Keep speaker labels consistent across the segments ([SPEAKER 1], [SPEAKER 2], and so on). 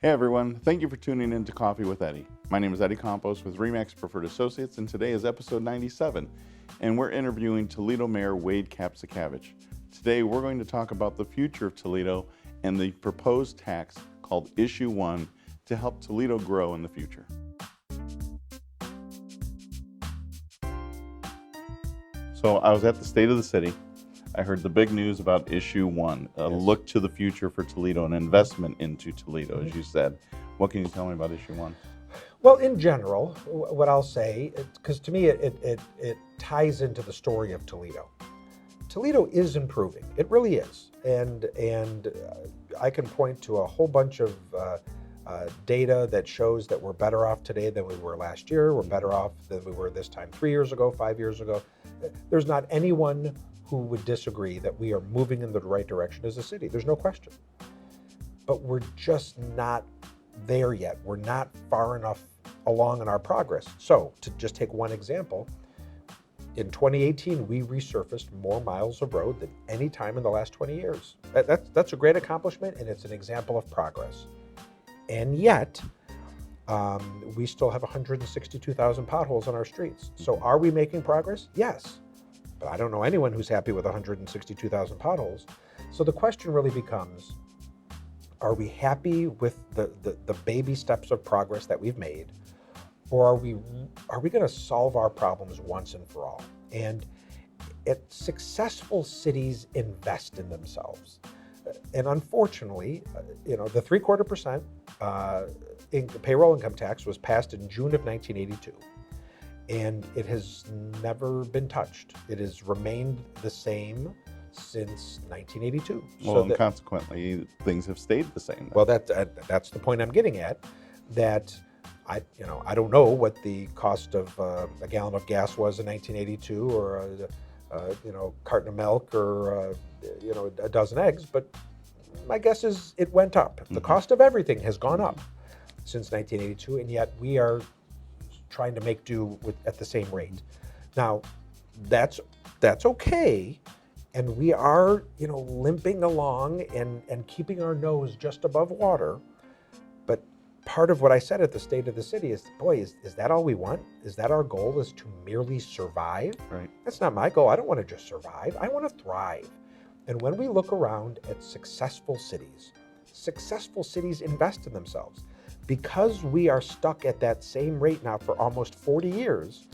[SPEAKER 1] Hey everyone, thank you for tuning in to Coffee with Eddie. My name is Eddie Campos with Remax Preferred Associates, and today is episode 97, and we're interviewing Toledo Mayor Wade Kapszukiewicz. Today we're going to talk about the future of Toledo and the proposed tax called Issue 1 to help Toledo grow in the future. So I was at the State of the City. I heard the big news about Issue 1, a look to the future for Toledo, an investment into Toledo, as you said. What can you tell me about Issue 1?
[SPEAKER 2] Well, in general, what I'll say, because to me it ties into the story of Toledo. Toledo is improving. It really is. And I can point to a whole bunch of data that shows that we're better off today than we were last year. We're better off than we were this time 3 years ago, 5 years ago. There's not anyone who would disagree that we are moving in the right direction as a city. There's no question. But we're just not there yet. We're not far enough along in our progress. So to just take one example, in 2018, we resurfaced more miles of road than any time in the last 20 years. That's a great accomplishment, and it's an example of progress. And yet, we still have 162,000 potholes on our streets. So are we making progress? Yes. But I don't know anyone who's happy with 162,000 potholes. So the question really becomes, are we happy with the baby steps of progress that we've made? Or are we going to solve our problems once and for all? And successful cities invest in themselves. And unfortunately, the 0.75% in payroll income tax was passed in June of 1982. And it has never been touched. It has remained the same since 1982.
[SPEAKER 1] Well, and consequently, things have stayed the same.
[SPEAKER 2] Well, that's the point I'm getting at. That I don't know what the cost of a gallon of gas was in 1982, or a carton of milk, or a dozen eggs. But my guess is it went up. The cost of everything has gone up since 1982, and yet we are trying to make do at the same rate. Now, that's okay, and we are limping along and keeping our nose just above water. But part of what I said at the State of the City is, boy, is that all we want? Is that our goal, is to merely survive?
[SPEAKER 1] Right.
[SPEAKER 2] That's not my goal. I don't want to just survive. I want to thrive. And when we look around at successful cities invest in themselves. Because we are stuck at that same rate now for almost 40 years,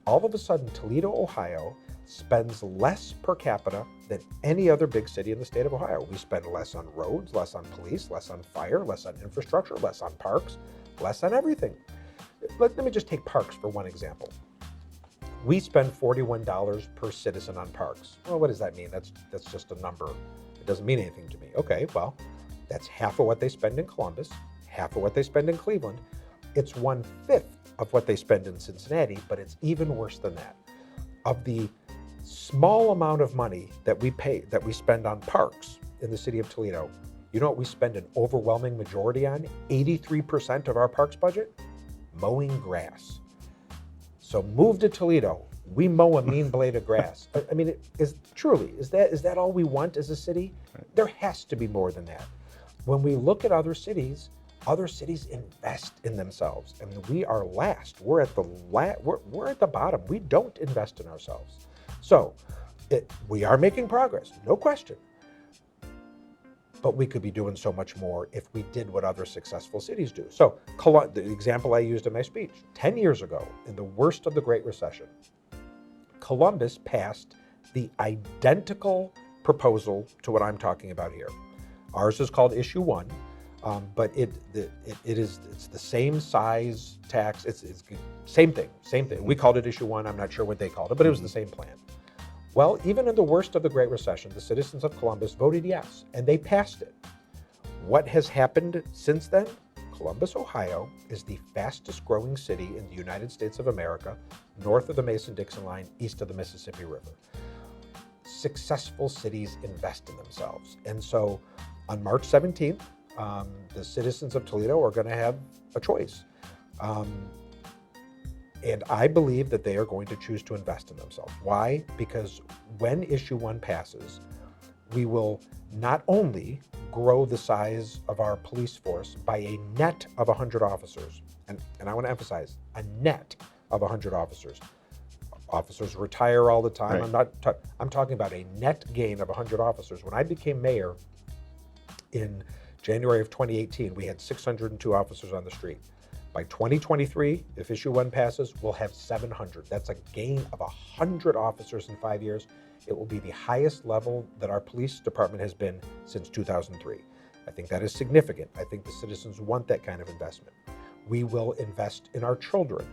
[SPEAKER 2] all of a sudden Toledo, Ohio spends less per capita than any other big city in the state of Ohio. We spend less on roads, less on police, less on fire, less on infrastructure, less on parks, less on everything. Let me just take parks for one example. We spend $41 per citizen on parks. Well, what does that mean? That's just a number. It doesn't mean anything to me. Okay, well, that's half of what they spend in Columbus, half of what they spend in Cleveland. It's 1/5 of what they spend in Cincinnati, but it's even worse than that. Of the small amount of money that we spend on parks in the city of Toledo, you know what we spend an overwhelming majority on? 83% of our parks budget? Mowing grass. So move to Toledo, we mow a mean blade of grass. I mean, is that all we want as a city? Right. There has to be more than that. When we look at other cities invest in themselves, and we are last. We're at the bottom. We don't invest in ourselves. So we are making progress, no question. But we could be doing so much more if we did what other successful cities do. So the example I used in my speech, 10 years ago, in the worst of the Great Recession, Columbus passed the identical proposal to what I'm talking about here. Ours is called Issue 1. But it's the same size tax. It's same thing. We called it Issue 1. I'm not sure what they called it, but it was the same plan. Well, even in the worst of the Great Recession, the citizens of Columbus voted yes, and they passed it. What has happened since then? Columbus, Ohio is the fastest growing city in the United States of America, north of the Mason-Dixon line, east of the Mississippi River. Successful cities invest in themselves. And so on March 17th, the citizens of Toledo are going to have a choice. And I believe that they are going to choose to invest in themselves. Why? Because when Issue 1 passes, we will not only grow the size of our police force by a net of 100 officers. And I want to emphasize, a net of 100 officers. Officers retire all the time.
[SPEAKER 1] Right.
[SPEAKER 2] I'm talking about a net gain of 100 officers. When I became mayor in January of 2018, we had 602 officers on the street. By 2023, if issue 1 passes, we'll have 700. That's a gain of 100 officers in 5 years. It will be the highest level that our police department has been since 2003. I think that is significant. I think the citizens want that kind of investment. We will invest in our children.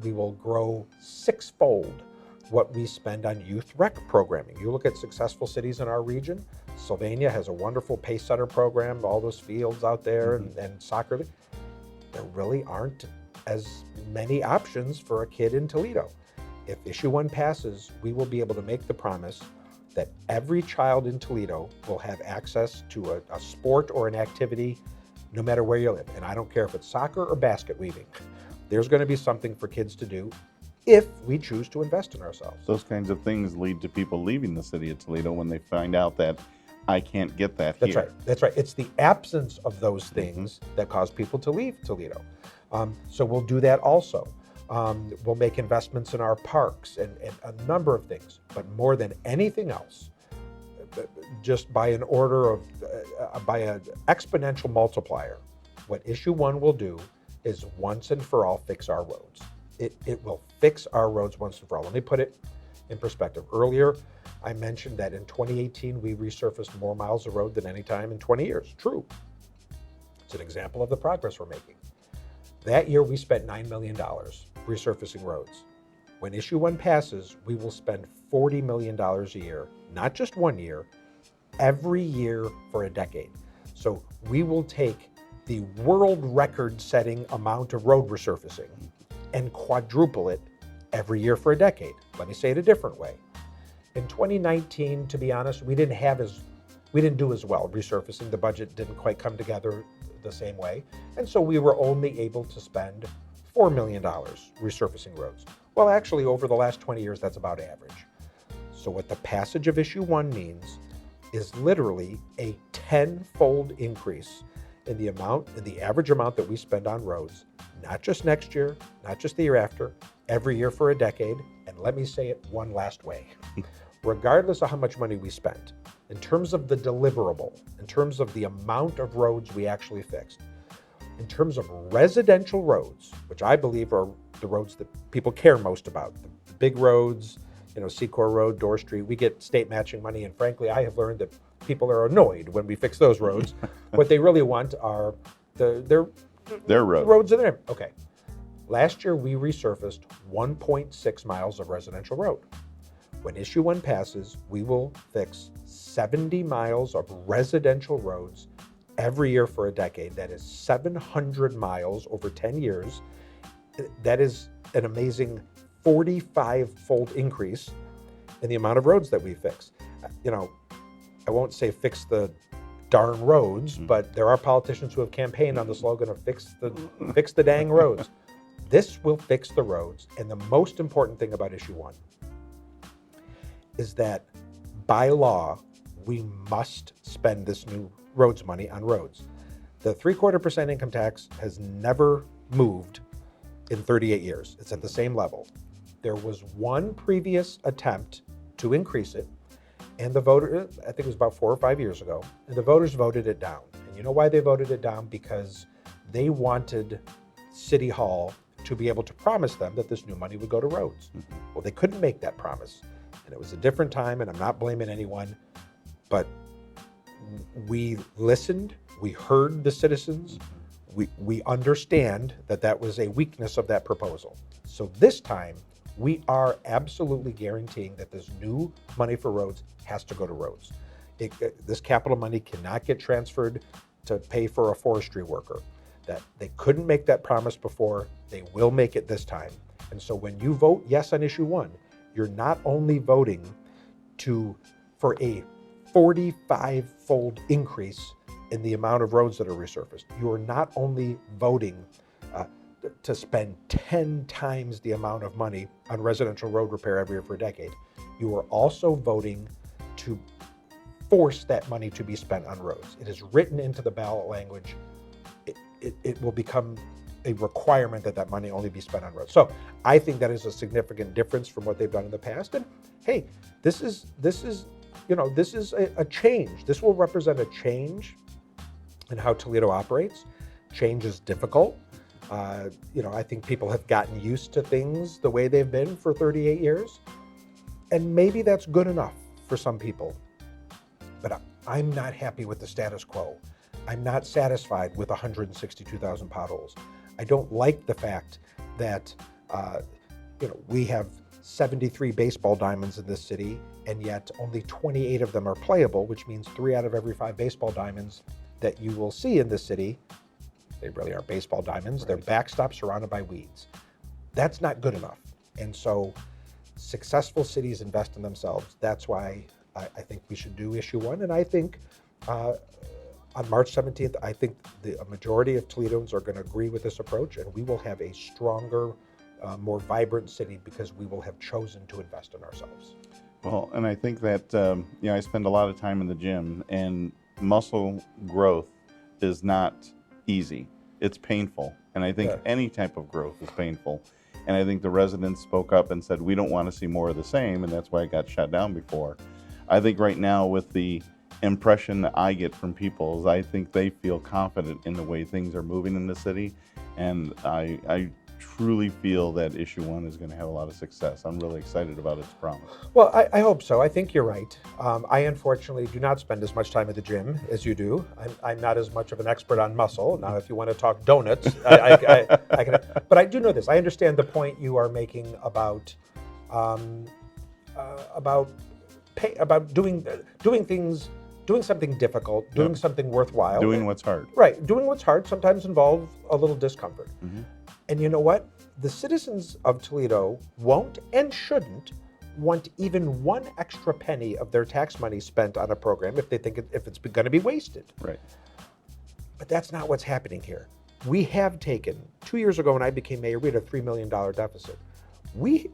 [SPEAKER 2] We will grow 6-fold what we spend on youth rec programming. You look at successful cities in our region. Sylvania has a wonderful pace setter program, all those fields out there, and soccer. There really aren't as many options for a kid in Toledo. If issue 1 passes, we will be able to make the promise that every child in Toledo will have access to a sport or an activity no matter where you live. And I don't care if it's soccer or basket weaving. There's going to be something for kids to do if we choose to invest in ourselves.
[SPEAKER 1] Those kinds of things lead to people leaving the city of Toledo when they find out that I can't get that here.
[SPEAKER 2] That's right. That's right. It's the absence of those things that cause people to leave Toledo. So we'll do that also. We'll make investments in our parks and a number of things. But more than anything else, just by an order of, by an exponential multiplier, what issue 1 will do is once and for all fix our roads. It will fix our roads once and for all. Let me put it in perspective. Earlier, I mentioned that in 2018, we resurfaced more miles of road than any time in 20 years. True. It's an example of the progress we're making. That year, we spent $9 million resurfacing roads. When issue 1 passes, we will spend $40 million a year, not just 1 year, every year for a decade. So we will take the world record-setting amount of road resurfacing and quadruple it every year for a decade. Let me say it a different way. In 2019, to be honest, we didn't do as well resurfacing. The budget didn't quite come together the same way. And so we were only able to spend $4 million resurfacing roads. Well, actually, over the last 20 years, that's about average. So what the passage of issue 1 means is literally a 10-fold increase in the average amount that we spend on roads, not just next year, not just the year after, every year for a decade. And let me say it one last way. Regardless of how much money we spent, in terms of the deliverable, in terms of the amount of roads we actually fixed, in terms of residential roads, which I believe are the roads that people care most about, the big roads, Secor Road, Dorr Street, we get state matching money. And frankly, I have learned that people are annoyed when we fix those roads. What they really want are their roads in there. Okay. Last year, we resurfaced 1.6 miles of residential road. When issue 1 passes, we will fix 70 miles of residential roads every year for a decade. That is 700 miles over 10 years. That is an amazing 45-fold increase in the amount of roads that we fix. I won't say fix the darn roads, but there are politicians who have campaigned on the slogan of fix the dang roads. This will fix the roads. And the most important thing about issue 1 is that by law, we must spend this new roads money on roads. The 0.75% income tax has never moved in 38 years. It's at the same level. There was one previous attempt to increase it, and the voter, I think it was about 4 or 5 years ago, and the voters voted it down. And you know why they voted it down? Because they wanted City Hall to be able to promise them that this new money would go to roads. Well, they couldn't make that promise. And it was a different time, and I'm not blaming anyone, but we listened, we heard the citizens, we understand that that was a weakness of that proposal. So this time, we are absolutely guaranteeing that this new money for roads has to go to roads. This capital money cannot get transferred to pay for a forestry worker. That they couldn't make that promise before, they will make it this time. And so when you vote yes on issue 1, you're not only voting for a 45-fold increase in the amount of roads that are resurfaced. You are not only voting to spend 10 times the amount of money on residential road repair every year for a decade, you are also voting to force that money to be spent on roads. It is written into the ballot language. It will become a requirement that that money only be spent on roads. So I think that is a significant difference from what they've done in the past. And hey, this is a change. This will represent a change in how Toledo operates. Change is difficult. I think people have gotten used to things the way they've been for 38 years. And maybe that's good enough for some people. But I'm not happy with the status quo. I'm not satisfied with 162,000 potholes. I don't like the fact that we have 73 baseball diamonds in this city, and yet only 28 of them are playable, which means 3 out of every 5 baseball diamonds that you will see in this city, they really are baseball diamonds. Right. They're backstopped, surrounded by weeds. That's not good enough. And so successful cities invest in themselves. That's why I think we should do issue 1. And I think on March 17th, I think a majority of Toledoans are going to agree with this approach, and we will have a stronger, more vibrant city because we will have chosen to invest in ourselves.
[SPEAKER 1] Well, and I think that, I spend a lot of time in the gym, and muscle growth is not easy. It's painful. And I think any type of growth is painful. And I think the residents spoke up and said, we don't want to see more of the same, and that's why it got shut down before. I think right now, with the impression that I get from people, is I think they feel confident in the way things are moving in the city, and I truly feel that issue 1 is going to have a lot of success. I'm really excited about its promise.
[SPEAKER 2] Well, I hope so. I think you're right. I unfortunately do not spend as much time at the gym as you do. I'm not as much of an expert on muscle. Now, if you want to talk donuts, I can. But I do know this. I understand the point you are making about doing things. Doing something difficult, doing something worthwhile.
[SPEAKER 1] Doing what's hard.
[SPEAKER 2] Right. Doing what's hard sometimes involves a little discomfort.
[SPEAKER 1] Mm-hmm.
[SPEAKER 2] And you know what? The citizens of Toledo won't and shouldn't want even 1 extra penny of their tax money spent on a program if they think it's going to be wasted.
[SPEAKER 1] Right.
[SPEAKER 2] But that's not what's happening here. We have taken, 2 years ago when I became mayor, we had a $3 million deficit. We've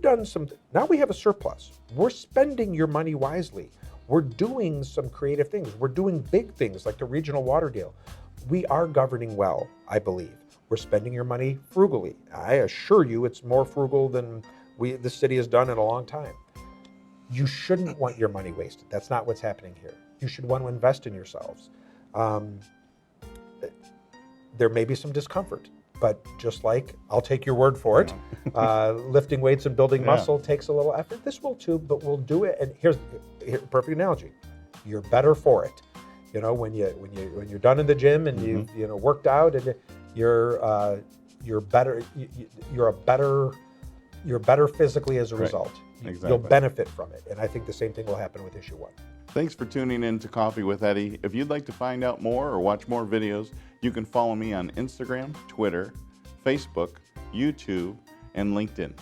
[SPEAKER 2] done now we have a surplus. We're spending your money wisely. We're doing some creative things. We're doing big things like the regional water deal. We are governing well, I believe. We're spending your money frugally. I assure you it's more frugal than the city has done in a long time. You shouldn't want your money wasted. That's not what's happening here. You should want to invest in yourselves. There may be some discomfort, but just like, I'll take your word for it, lifting weights and building muscle takes a little effort. This will too, but we'll do it. And here's a perfect analogy. You're better for it. When you're done in the gym and you've worked out, and you're better. You're better physically as a result.
[SPEAKER 1] Exactly.
[SPEAKER 2] You'll benefit from it. And I think the same thing will happen with issue 1.
[SPEAKER 1] Thanks for tuning in to Coffee with Eddie. If you'd like to find out more or watch more videos, you can follow me on Instagram, Twitter, Facebook, YouTube, and LinkedIn.